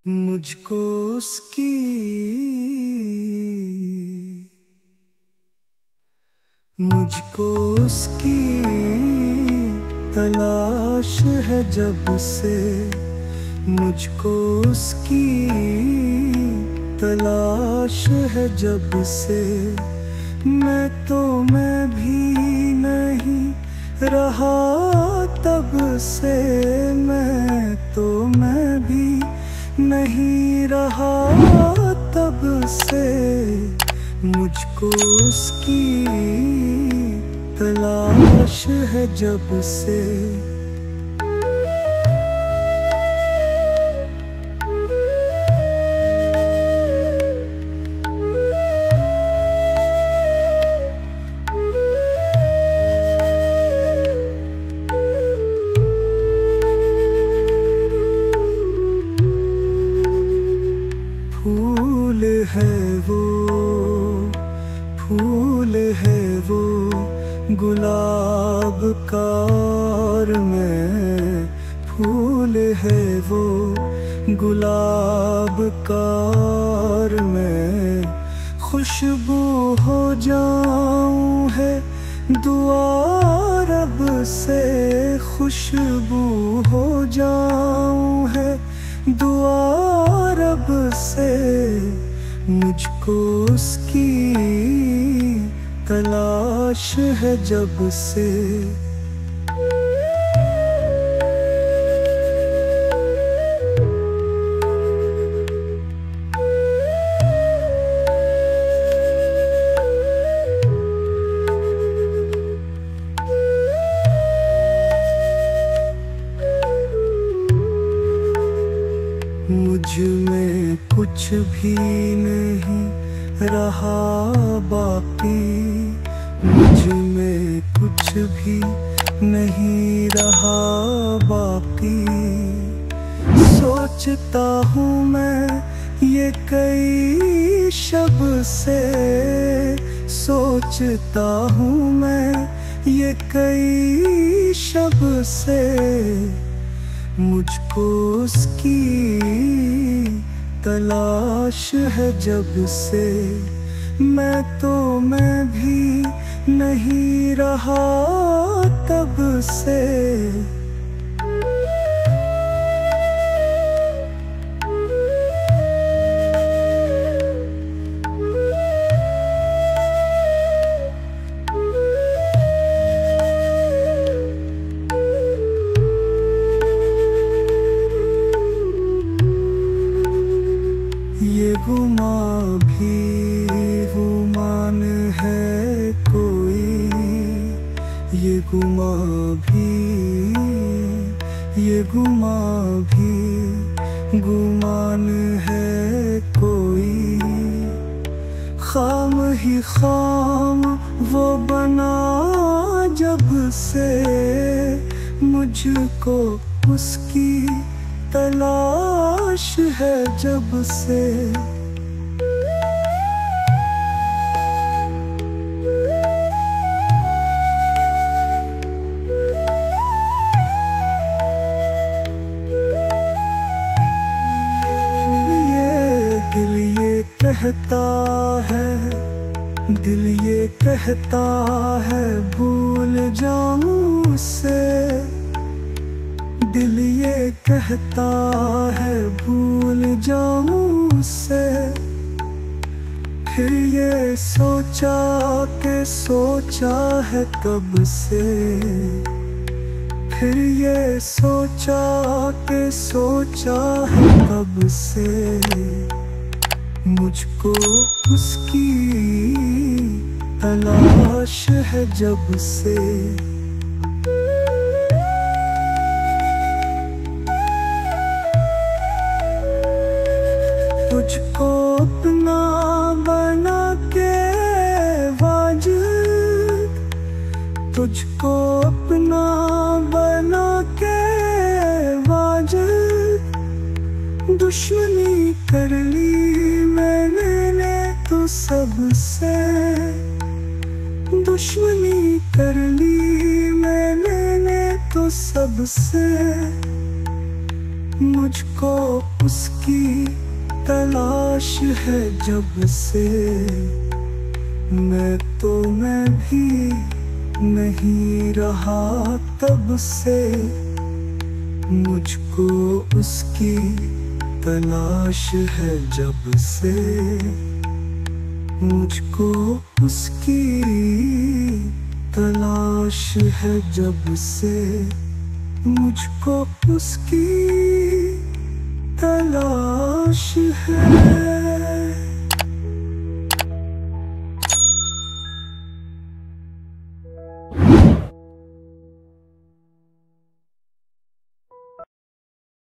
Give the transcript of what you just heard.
मुझको उसकी मुझको उसकी तलाश है जब से। मुझको उसकी तलाश है जब से। मैं भी नहीं रहा तब से। मैं भी नहीं रहा तब से। मुझको उसकी तलाश है जब से। फूल है वो, फूल है वो गुलाब का और मैं फूल है वो गुलाब का और मैं खुशबू हो जाऊं है दुआ रब से। खुशबू हो जाऊं है दुआ रब से। मुझको उसकी तलाश है जब से। मुझ में कुछ भी नहीं रहा बाकी। मुझ में कुछ भी नहीं रहा बाकी। सोचता हूँ मैं ये कई शब से। सोचता हूँ मैं ये कई शब से। मुझको उसकी तलाश है जब से। मैं भी नहीं रहा तब से। ये गुमा भी गुमान है कोई। ये गुमा भी ये गुमा भी गुमान है कोई। खाम ही खाम वो बना जब से। मुझको उसकी तलाश है जब से। कहता है दिल ये कहता है भूल जाऊं उससे। दिल ये कहता है भूल जाऊं उससे। फिर ये सोचा के सोचा है कब से। फिर ये सोचा के सोचा है कब से। मुझको उसकी तलाश है जब से। तुझको अपना बना के वाजिद। तुझको अपना बना के वाजिद। दुश्मनी कर ली मैंने तो सबसे। दुश्मनी कर ली मैंने तो सबसे। मुझको उसकी तलाश है जब से। मैं भी नहीं रहा तब से। मुझको उसकी तलाश है जब से। मुझको उसकी तलाश है जब से। मुझको उसकी तलाश है।